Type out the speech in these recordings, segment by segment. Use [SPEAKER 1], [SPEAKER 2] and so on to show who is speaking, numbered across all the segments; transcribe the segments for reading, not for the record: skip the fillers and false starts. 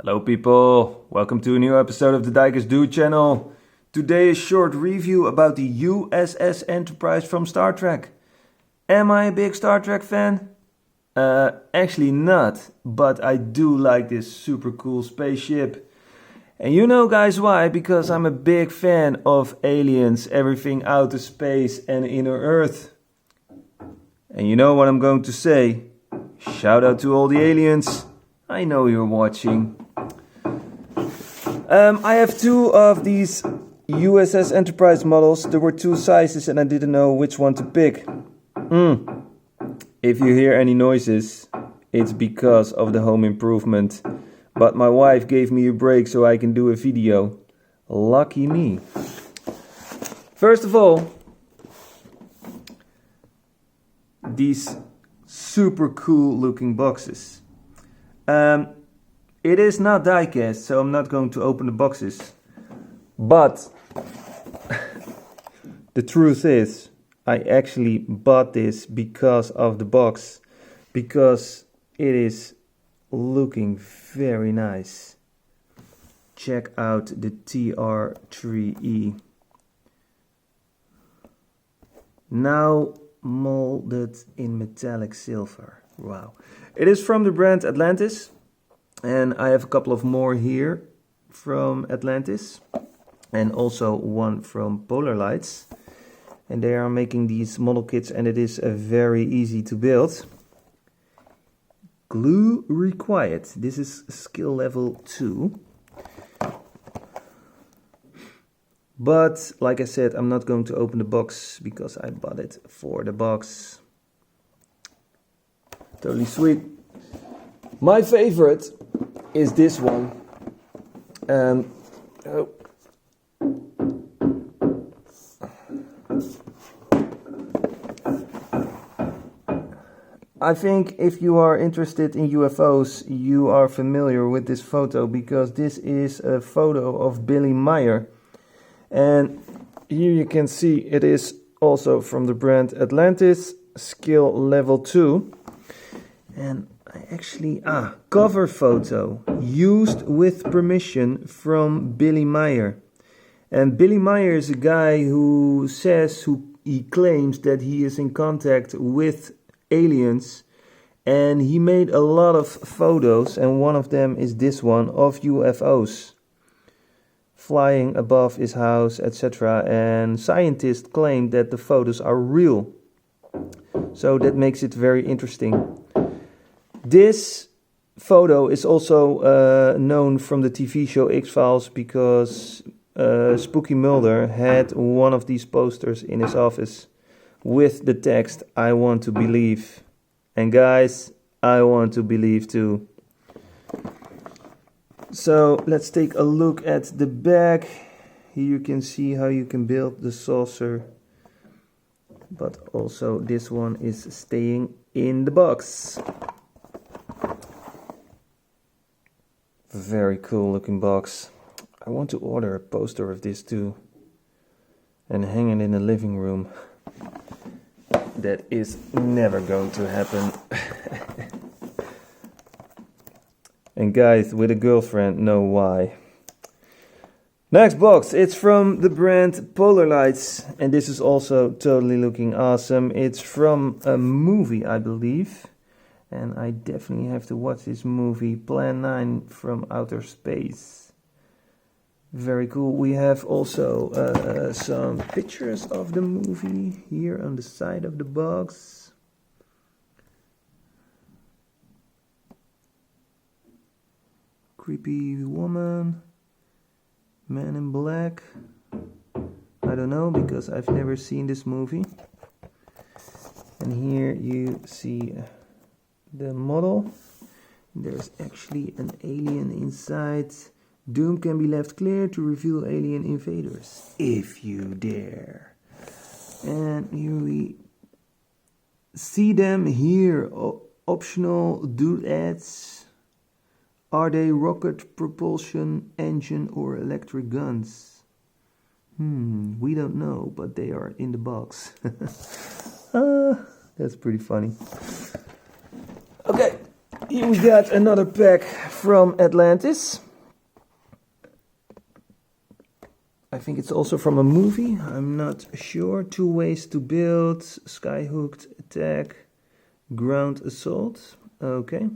[SPEAKER 1] Hello people, welcome to a new episode of the Diecast channel. Today a short review about the USS Enterprise from Star Trek. Am I a big Star Trek fan? Actually not, but I do like this super cool spaceship. And you know guys why? Because I'm a big fan of aliens, everything outer space and inner Earth. And you know what I'm going to say? Shout out to all the aliens. I know you're watching. I have two of these USS Enterprise models. There were two sizes and I didn't know which one to pick. If you hear any noises, it's because of the home improvement. But my wife gave me a break so I can do a video. Lucky me. First of all, these super cool looking boxes. It is not diecast, so I'm not going to open the boxes. But the truth is, I actually bought this because of the box. Because it is looking very nice. Check out the TR3E. Now molded in metallic silver. Wow. It is from the brand Atlantis. And I have a couple of more here from Atlantis. And also one from Polar Lights. And they are making these model kits and it is very easy to build. Glue required. This is skill level 2. But like I said, I'm not going to open the box because I bought it for the box. Totally sweet. My favorite is this one. I think if you are interested in UFOs, you are familiar with this photo because this is a photo of Billy Meyer. And here you can see it is also from the brand Atlantis, skill level 2. And I actually, cover photo used with permission from Billy Meyer. And Billy Meyer is a guy who he claims that he is in contact with aliens. And he made a lot of photos and one of them is this one of UFOs. Flying above his house, etc. And scientists claim that the photos are real. So that makes it very interesting. This photo is also known from the TV show X-Files because Spooky Mulder had one of these posters in his office with the text, "I want to believe." And guys, I want to believe too. So let's take a look at the back. Here you can see how you can build the saucer. But also this one is staying in the box. Very cool looking box. I want to order a poster of this too. And hang it in the living room. That is never going to happen. And guys with a girlfriend know why. Next box, it's from the brand Polar Lights. And this is also totally looking awesome. It's from a movie, I believe. And I definitely have to watch this movie, Plan 9 from Outer Space. Very cool. We have also some pictures of the movie here on the side of the box. Creepy woman. Man in black. I don't know because I've never seen this movie. And here you see the model. There's actually an alien inside. Doom can be left clear to reveal alien invaders, if you dare. And here we see them here. Optional duets. Are they rocket propulsion, engine or electric guns? We don't know, but they are in the box. That's pretty funny. Okay, Here we got another pack from Atlantis. I think it's also from a movie, I'm not sure. 2 ways to build, skyhooked attack, ground assault. Okay.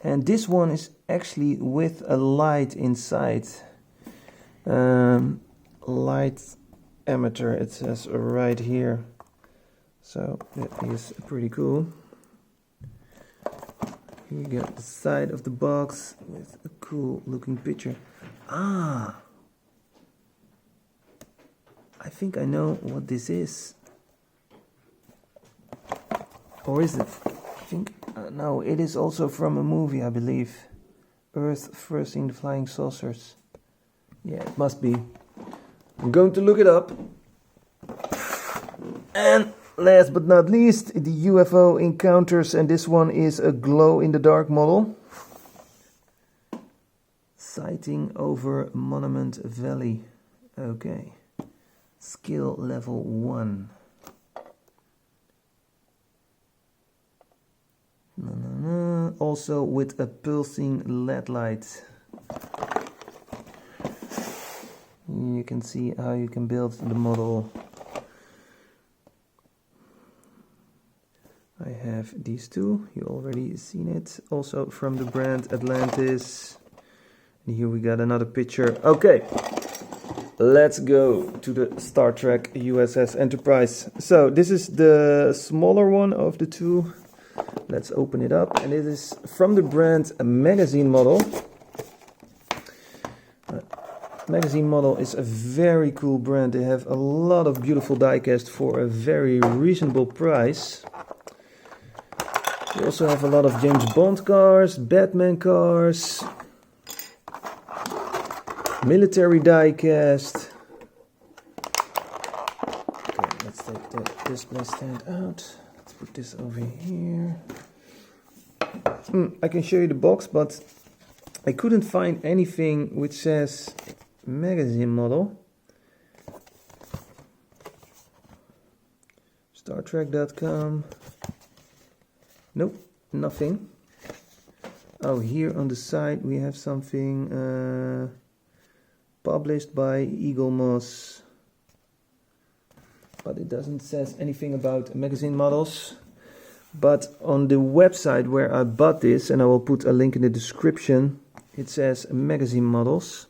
[SPEAKER 1] And this one is actually with a light inside. Light emitter, it says right here. So that is pretty cool. Here we got the side of the box with a cool looking picture. Ah, I think I know what this is. Or is it? I think, no, it is also from a movie, I believe. Earth versing the flying saucers. Yeah, it must be. I'm going to look it up. And last but not least, the UFO encounters, and this one is a glow-in-the-dark model. Sighting over Monument Valley. Okay. Skill level 1. Also with a pulsing LED light. You can see how you can build the model. I have these two, you already seen it, also from the brand Atlantis. And here we got another picture. Okay, let's go to the Star Trek USS Enterprise. So this is the smaller one of the two. Let's open it up, and it is from the brand Magazine Model. Magazine Model is a very cool brand. They have a lot of beautiful diecast for a very reasonable price. They also have a lot of James Bond cars, Batman cars, military diecast. Okay, let's take the display stand out. Let's put this over here. I can show you the box, but I couldn't find anything which says Magazine Model. StarTrek.com. Nope, nothing. Oh, here on the side we have something published by Eaglemoss, but it doesn't says anything about magazine models. But on the website where I bought this, and I will put a link in the description, it says magazine models.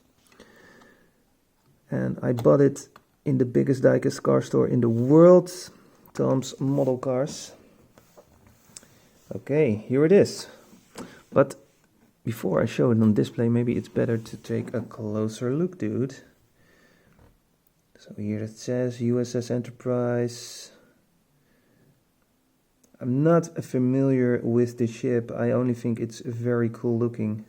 [SPEAKER 1] And I bought it in the biggest diecast car store in the world, Tom's Model Cars. Okay, here it is. But before I show it on display, maybe it's better to take a closer look, dude. So here it says USS Enterprise. I'm not familiar with the ship. I only think it's very cool looking.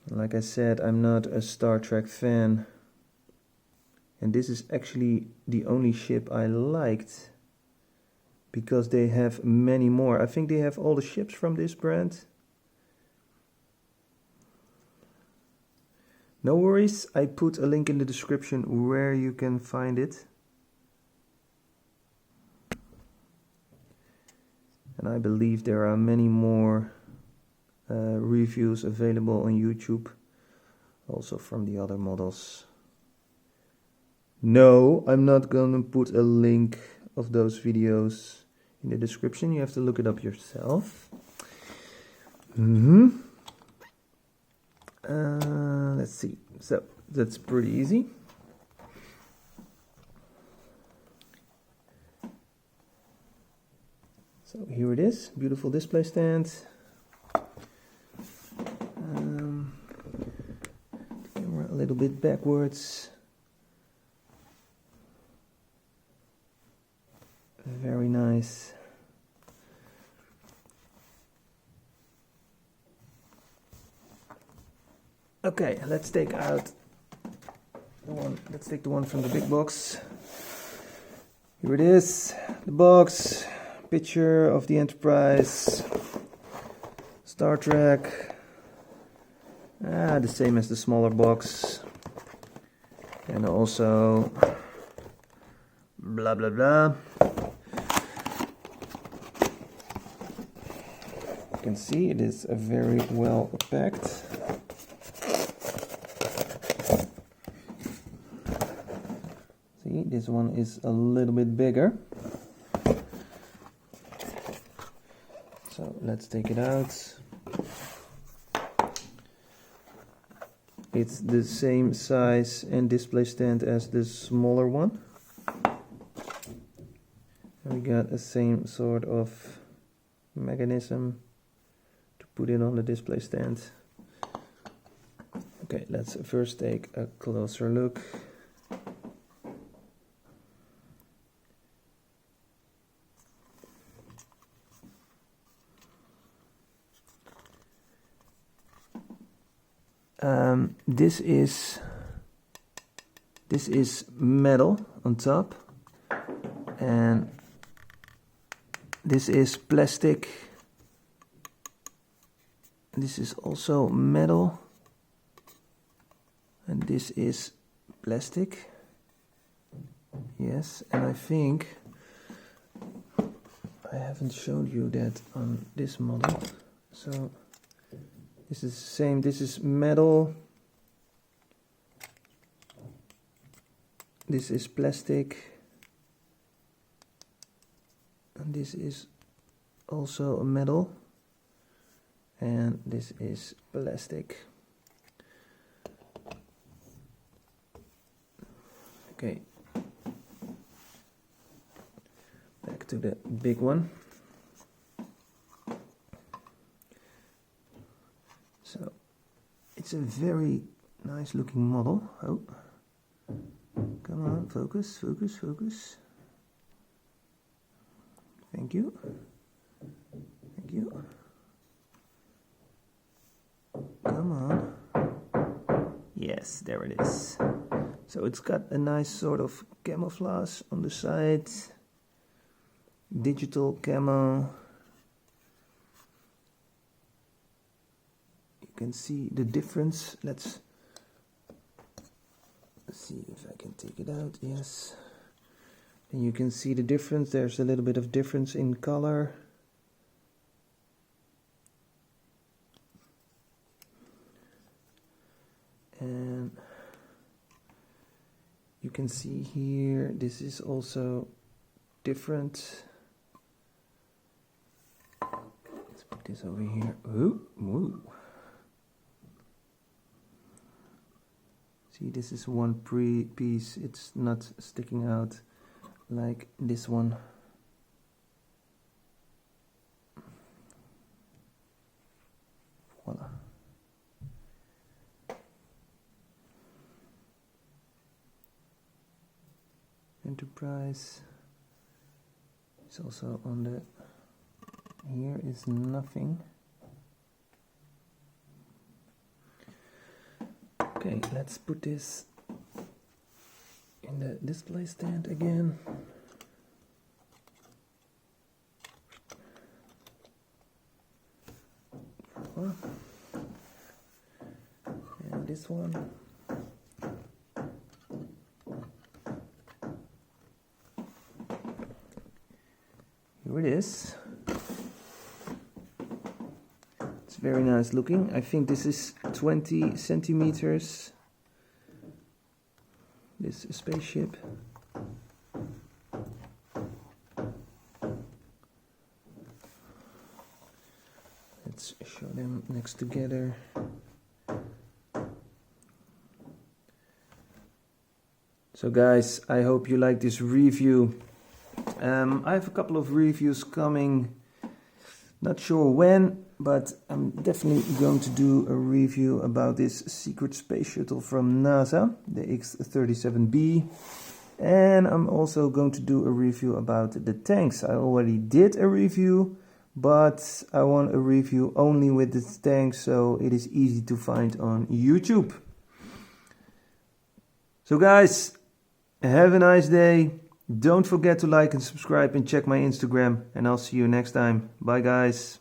[SPEAKER 1] Like I said, I'm not a Star Trek fan. And this is actually the only ship I liked, because they have many more. I think they have all the ships from this brand. No worries, I put a link in the description where you can find it. And I believe there are many more reviews available on YouTube, also from the other models. No, I'm not gonna put a link of those videos in the description. You have to look it up yourself. Let's see. So that's pretty easy. So here it is, beautiful display stand. Camera a little bit backwards. Very nice. Okay, let's take out the one. Let's take the one from the big box. Here it is, the box. Picture of the Enterprise, Star Trek, the same as the smaller box, and also blah blah blah. can see, it is very well packed. See, this one is a little bit bigger. So let's take it out. It's the same size and display stand as the smaller one. And we got the same sort of mechanism to put it on the display stand. Okay, let's first take a closer look. This is metal on top, and this is plastic. This is also metal, and this is plastic. Yes, and I think I haven't showed you that on this model. So this is the same. This is metal. This is plastic. And this is also a metal. And this is plastic. Okay. Back to the big one. So it's a very nice looking model. Oh, come on, focus, focus, focus. Thank you. Thank you. Come on. Yes, there it is. So it's got a nice sort of camouflage on the side. Digital camo. You can see the difference. Let's see if I can take it out. Yes. And you can see the difference. There's a little bit of difference in color. And you can see here, this is also different. Let's put this over here. Ooh, ooh. See, this is one piece. It's not sticking out like this one. Voila. Enterprise is also on the, here is nothing. Okay, let's put this in the display stand again. And this one. Here it is. It's very nice looking. I think this is 20 centimeters. This spaceship. Let's show them next together. So guys, I hope you like this review. I have a couple of reviews coming, not sure when, but I'm definitely going to do a review about this secret space shuttle from NASA, the X-37B, and I'm also going to do a review about the tanks. I already did a review, but I want a review only with the tanks, so it is easy to find on YouTube. So guys, have a nice day. Don't forget to like and subscribe and check my Instagram, and I'll see you next time. Bye guys.